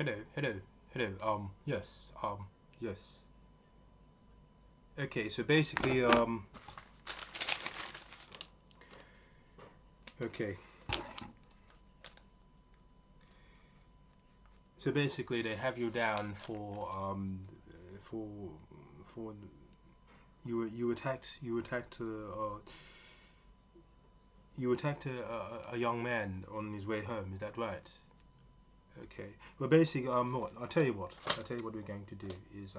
Hello, hello, hello. Yes, yes. Okay, so basically, okay. So basically, they have you down for, for you attacked a young man on his way home. Is that right? Okay. Well, basically, what I'll tell you what we're going to do is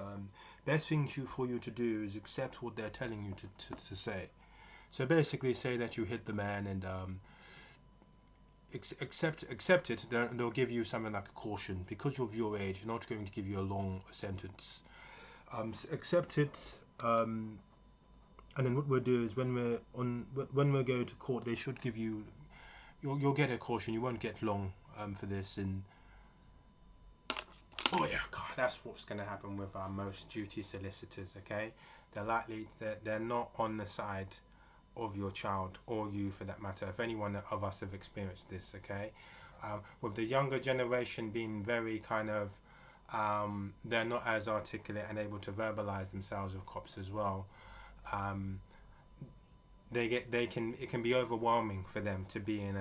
best thing for you to do is accept what they're telling you to say. So basically, say that you hit the man and accept it. They'll give you something like a caution because of your age. They're not going to give you a long sentence. Accept it. And then what we'll do is when we're going to court, they should give you. You'll get a caution. You won't get long for this. And oh yeah, God, that's what's going to happen with most duty solicitors. Okay, they're not on the side of your child or you for that matter. If anyone of us have experienced this, okay, with the younger generation being very kind of they're not as articulate and able to verbalize themselves with cops as well. um, they can it can be overwhelming for them to be in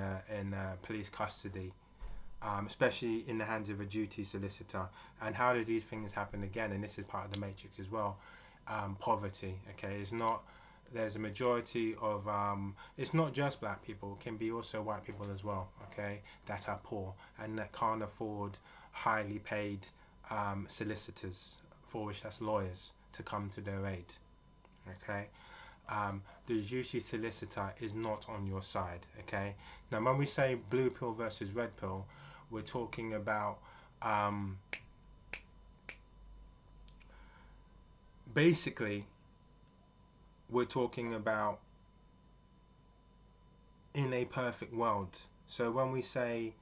police custody, especially in the hands of a duty solicitor. And how do these things happen again? And this is part of the matrix as well. Poverty. Okay, it's not. There's a majority of. It's not just black people. It can be also white people as well. Okay, that are poor and that can't afford highly paid solicitors, for which that's lawyers, to come to their aid. Okay, the duty solicitor is not on your side. Okay, now when we say blue pill versus red pill, we're talking about um, basically we're talking about in a perfect world. So when we say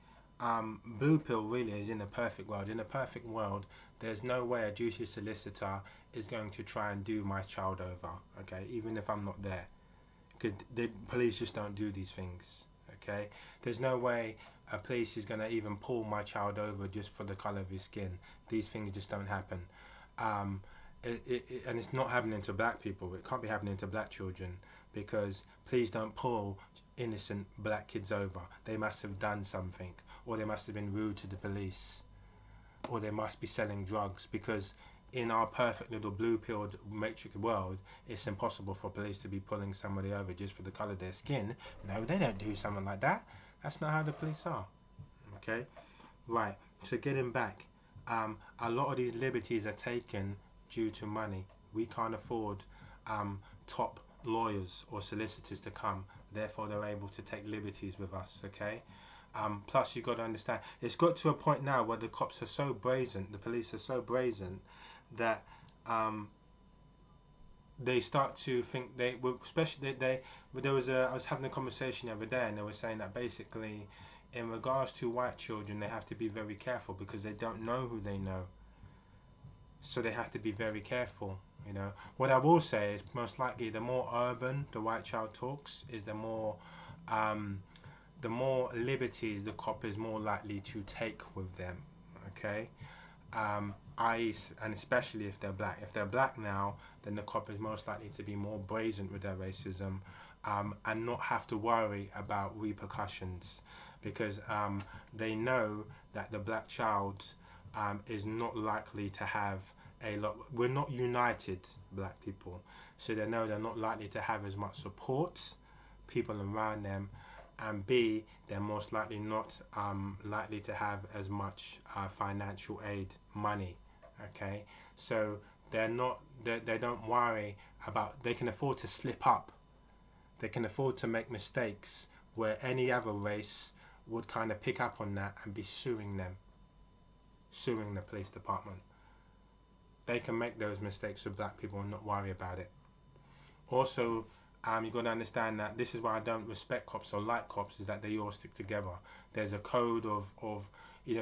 blue pill really is in a perfect world. In a perfect world, there's no way a duty solicitor is going to try and do my child over. Okay, even if I'm not there, because the police just don't do these things. Okay, there's no way a police is going to even pull my child over just for the color of his skin. These things just don't happen. um, and it's not happening to black people. It can't be happening to black children, because please don't pull innocent black kids over. They must have done something, or they must have been rude to the police, or they must be selling drugs, because in our perfect little blue pilled matrix world, it's impossible for police to be pulling somebody over just for the color of their skin. No, they don't do something like that. That's not how the police are. Okay, right. So getting back, a lot of these liberties are taken due to money. We can't afford top lawyers or solicitors to come, therefore they're able to take liberties with us. Okay, plus you've got to understand, it's got to a point now where the cops are so brazen, the police are so brazen, that they start to think they will, especially there was I was having a conversation the other day, and they were saying that basically in regards to white children, they have to be very careful because they don't know who they know, so they have to be very careful. What I will say is, most likely the more urban the white child talks, is um, the more liberties the cop is more likely to take with them. Okay, I and especially if they're black. If they're black now, then the cop is most likely to be more brazen with their racism, and not have to worry about repercussions, because they know that the black child is not likely to have a lot. We're not united, black people, so they know they're not likely to have as much support, people around them, and B, they're most likely not likely to have as much financial aid money. Okay, so they don't worry about, they can afford to slip up, they can afford to make mistakes where any other race would kind of pick up on that and be suing the police department. They can make those mistakes with black people and not worry about it. Also, you've got to understand that this is why I don't respect cops or like cops, is that they all stick together. There's a code of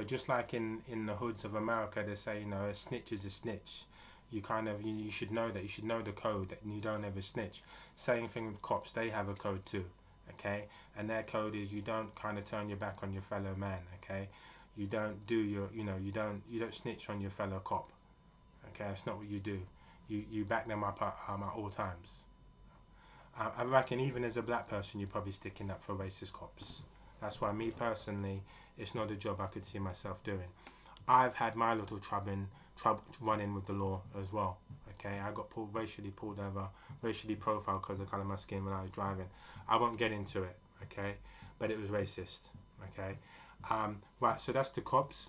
just like in the hoods of America, they say, a snitch is a snitch. You should know that. You should know the code, that you don't ever snitch. Same thing with cops, they have a code too. Okay, and their code is you don't kind of turn your back on your fellow man. Okay, You don't do your, you don't snitch on your fellow cop. Okay, that's not what you do. You back them up at all times. I reckon even as a black person, you're probably sticking up for racist cops. That's why me personally, it's not a job I could see myself doing. I've had my little trouble running with the law as well. Okay, I got racially pulled over, racially profiled because of the colour of my skin when I was driving. I won't get into it. Okay, but it was racist. Okay, right. So that's the cops.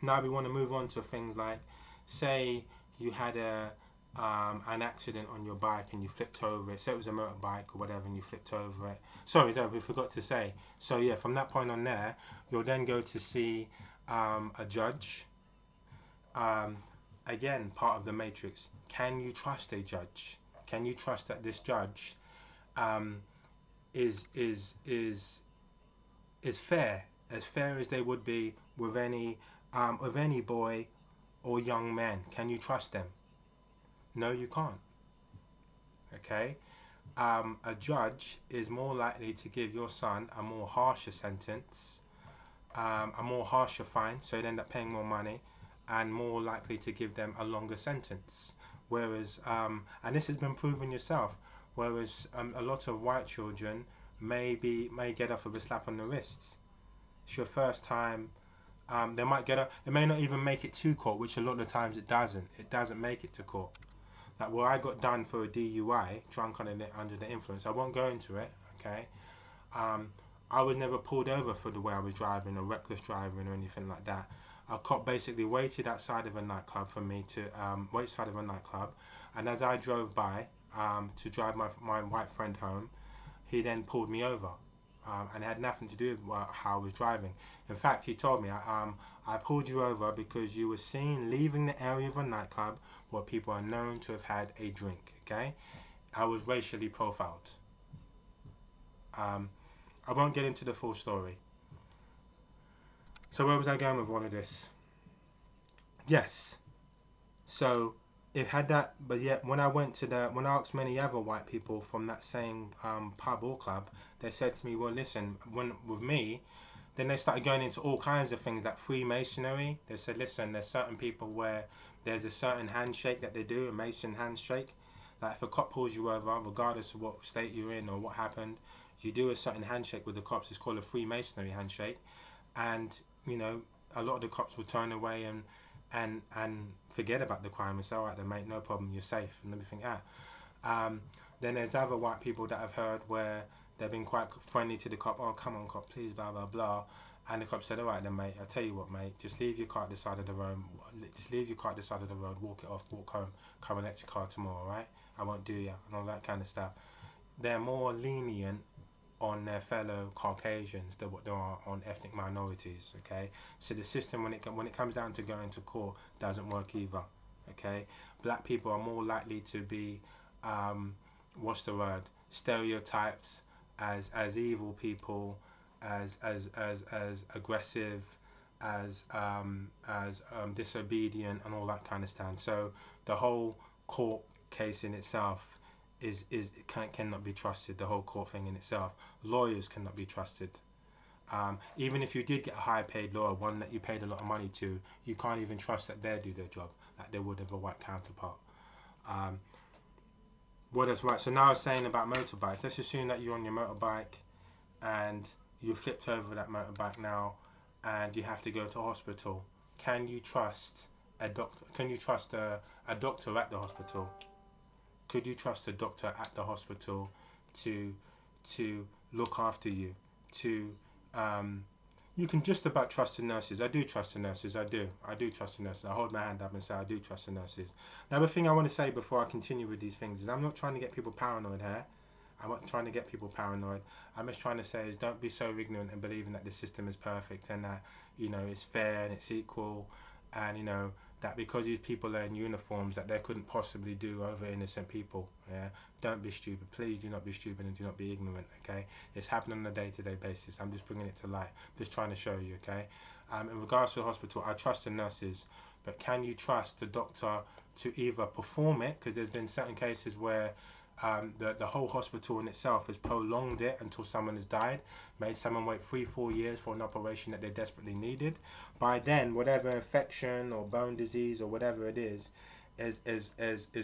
Now we want to move on to things like, say you had an accident on your bike and you flipped over it. Say it was a motorbike or whatever, and you flipped over it. Sorry, we forgot to say. So yeah, from that point on there, you'll then go to see a judge. Again, part of the matrix. Can you trust a judge? Can you trust that this judge um, is fair, as fair as they would be with any boy or young man? Can you trust them? No, you can't. Okay. A judge is more likely to give your son a more harsher sentence, a more harsher fine, so you'd end up paying more money, and more likely to give them a longer sentence. Whereas, and this has been proven yourself, whereas a lot of white children may get off with a slap on the wrists. It's your first time. They might get it may not even make it to court, which a lot of times it doesn't. It doesn't make it to court. Like where I got done for a DUI, drunk under the influence. I won't go into it. Okay. I was never pulled over for the way I was driving or reckless driving or anything like that. A cop basically waited outside of a nightclub for me to wait outside of a nightclub, and as I drove by to drive my white friend home, he then pulled me over. And it had nothing to do with how I was driving. In fact, he told me, I pulled you over because you were seen leaving the area of a nightclub where people are known to have had a drink. Okay, I was racially profiled. I won't get into the full story. So where was I going with all of this? Yes. So it had that, but yet when I asked many other white people from that same pub or club, they said to me, well, listen, with me, then they started going into all kinds of things like Freemasonry. They said, listen, there's certain people where there's a certain handshake that they do, a Mason handshake. Like if a cop pulls you over, regardless of what state you're in or what happened, you do a certain handshake with the cops. It's called a Freemasonry handshake. And, a lot of the cops will turn away and forget about the crime and say, all right then mate, no problem, you're safe and everything like that. Then there's other white people that I've heard where they've been quite friendly to the cop. Oh, come on cop, please, blah blah blah. And the cop said, all right then mate, I'll tell you what mate, just leave your car at the side of the road, walk it off, walk home, come and let your car tomorrow, alright? I won't do you, and all that kind of stuff. They're more lenient on their fellow Caucasians than what they are on ethnic minorities. Okay, so the system when it comes down to going to court doesn't work either. Okay, black people are more likely to be stereotyped as evil people, as aggressive, as disobedient and all that kind of stuff. So the whole court case in itself cannot be trusted. The whole court thing in itself, lawyers cannot be trusted. Even if you did get a high paid lawyer, one that you paid a lot of money to, you can't even trust that they do their job like they would have a white counterpart. What else? Right, so now I was saying about motorbikes. Let's assume that you're on your motorbike and you flipped over that motorbike now and you have to go to hospital. Can you trust a doctor? Can you trust a doctor at the hospital? Could you trust a doctor at the hospital to look after you? You can just about trust the nurses. I do trust the nurses. I do trust the nurses. I hold my hand up and say I do trust the nurses. Now the thing I want to say before I continue with these things is I'm not trying to get people paranoid here. I'm not trying to get people paranoid. I'm just trying to say is don't be so ignorant and believing that the system is perfect and that it's fair and it's equal, and that because these people are in uniforms that they couldn't possibly do over innocent people. Yeah, don't be stupid. Please do not be stupid and do not be ignorant. Okay, it's happening on a day-to-day basis. I'm just bringing it to light. Just trying to show you. Okay, in regards to the hospital, I trust the nurses, but can you trust the doctor to either perform it? Because there's been certain cases where The whole hospital in itself has prolonged it until someone has died, made someone wait 3-4 years for an operation that they desperately needed. By then, whatever infection or bone disease or whatever it is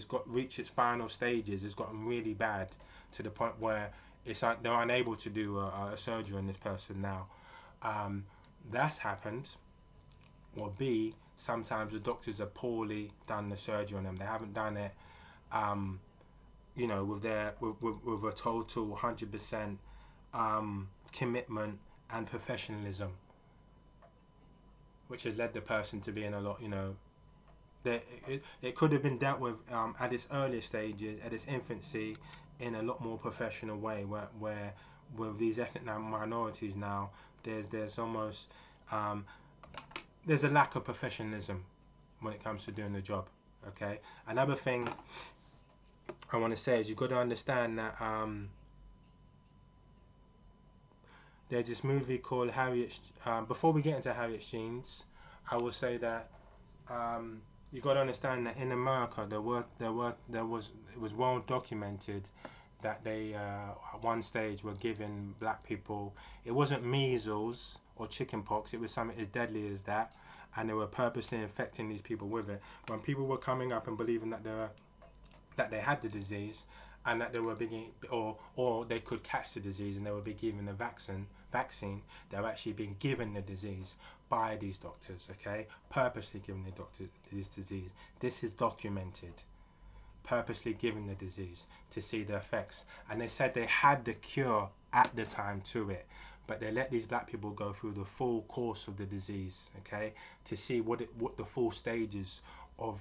got reached its final stages. It's gotten really bad to the point where they're unable to do a surgery on this person now. Um, that's happened. Or B, sometimes the doctors have poorly done the surgery on them. They haven't done it, with with a total 100% commitment and professionalism, which has led the person to be in a lot, it could have been dealt with at its earlier stages, at its infancy, in a lot more professional way. Where with these ethnic minorities now, there's almost there's a lack of professionalism when it comes to doing the job. Okay. Another thing I want to say is you've got to understand that there's this movie called Harriet. Before we get into Harriet Sheen's, I will say that you got to understand that in America it was well documented that they at one stage were giving black people, it wasn't measles or chickenpox, it was something as deadly as that, and they were purposely infecting these people with it. When people were coming up and believing that they had the disease and that they were being, or they could catch the disease and they were being given the vaccine, they were actually being given the disease by these doctors, okay? Purposely giving the doctor this disease. This is documented. Purposely giving the disease to see the effects. And they said they had the cure at the time to it, but they let these black people go through the full course of the disease, okay? To see what the full stages of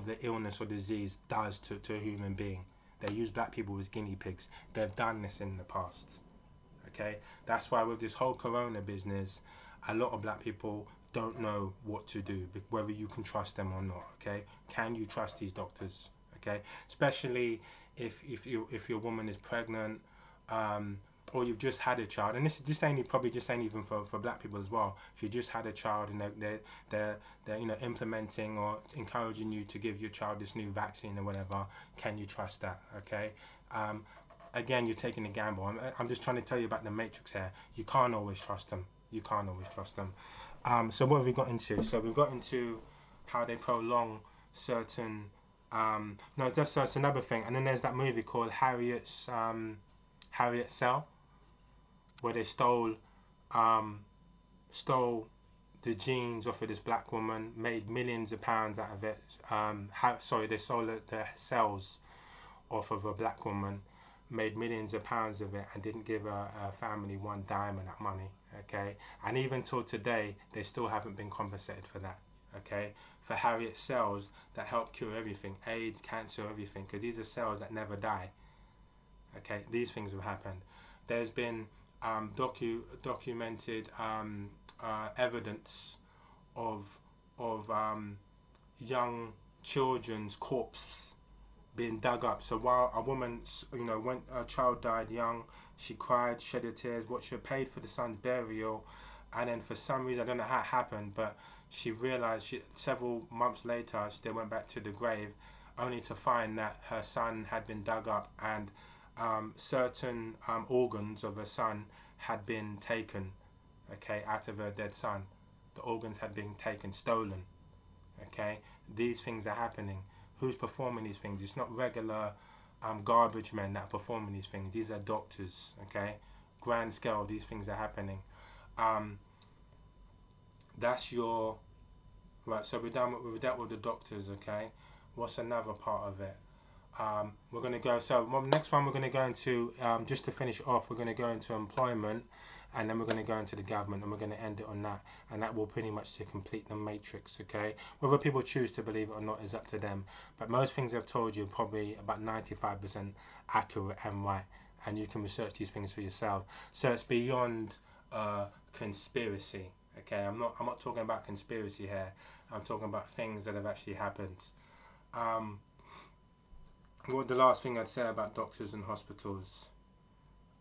the illness or disease does to a human being. They use black people as guinea pigs. They've done this in the past. Okay, that's why with this whole corona business, a lot of black people don't know what to do, whether you can trust them or not. Okay, can you trust these doctors? Okay, especially if your woman is pregnant, or you've just had a child, and this ain't even for black people as well. If you just had a child and they're implementing or encouraging you to give your child this new vaccine or whatever, can you trust that? Okay. Again, you're taking a gamble. I'm just trying to tell you about the matrix here. You can't always trust them. So what have we got into? So we've got into how they prolong certain no, that's another thing. And then there's that movie called Harriet Cell, where they stole the genes off of this black woman, made millions of pounds out of it. They sold the cells off of a black woman, made millions of pounds of it, and didn't give her family one dime of that money. Okay, and even till today, they still haven't been compensated for that. Okay, for Harriet cells that help cure everything, AIDS, cancer, everything, because these are cells that never die. Okay, these things have happened. There's been documented evidence of young children's corpses being dug up. So while a woman, when a child died young, she cried, shed her tears, what she paid for the son's burial, and then for some reason, I don't know how it happened, but she realized several months later, they went back to the grave, only to find that her son had been dug up and certain organs of her son had been taken, okay, out of her dead son. The organs had been taken, stolen. Okay, these things are happening. Who's performing these things? It's not regular garbage men that are performing these things. These are doctors. Okay, grand scale. These things are happening. That's your right. So we've dealt with the doctors. Okay, what's another part of it? We're going to go, so next one we're going to go into, just to finish off, we're going to go into employment, and then we're going to go into the government, and we're going to end it on that, and that will pretty much to complete the matrix. Okay, whether people choose to believe it or not is up to them, but most things I've told you are probably about 95% accurate and right, and you can research these things for yourself. So it's beyond conspiracy. Okay, I'm not talking about conspiracy here. I'm talking about things that have actually happened. What the last thing I'd say about doctors and hospitals?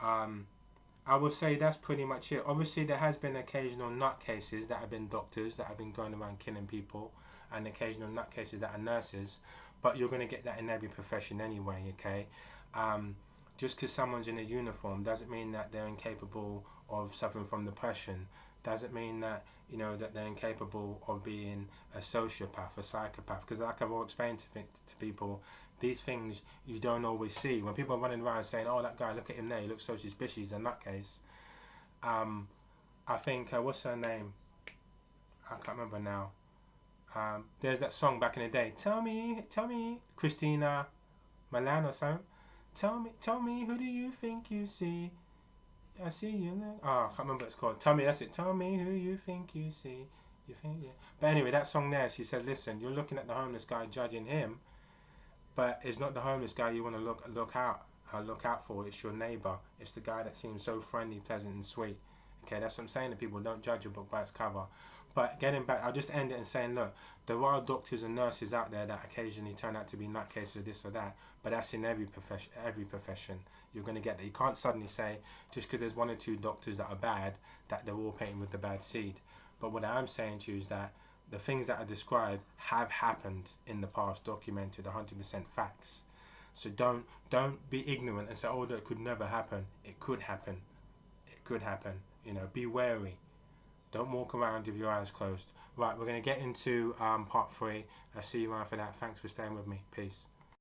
I would say that's pretty much it. Obviously, there has been occasional nutcases that have been doctors that have been going around killing people, and occasional nutcases that are nurses. But you're going to get that in every profession anyway. Okay. Just because someone's in a uniform doesn't mean that they're incapable of suffering from depression. Doesn't mean that that they're incapable of being a sociopath, a psychopath. Because like I've always explained to people, these things you don't always see. When people are running around saying, "Oh, that guy, look at him there, he looks so suspicious, he's a nutcase." I think what's her name? I can't remember now. There's that song back in the day. Tell me, Christina Milan or something. Tell me, who do you think you see? I see you. Oh, I can't remember what it's called. Tell me, that's it. Tell me who you think you see. You think, yeah. But anyway, that song there, she said, listen, you're looking at the homeless guy, judging him, but it's not the homeless guy you want to look out for. It's your neighbor. It's the guy that seems so friendly, pleasant, and sweet. Okay, that's what I'm saying to people. Don't judge a book by its cover. But getting back, I'll just end it and saying, look, there are doctors and nurses out there that occasionally turn out to be nutcases or this or that, but that's in every profession. Every profession, you're going to get that. You can't suddenly say just because there's one or two doctors that are bad that they're all painting with the bad seed. But what I'm saying to you is that the things that are described have happened in the past, documented, 100% facts. So don't be ignorant and say, oh, that could never happen. It could happen. It could happen. Be wary. Don't walk around with your eyes closed. Right, we're going to get into part 3. I'll see you around for that. Thanks for staying with me. Peace.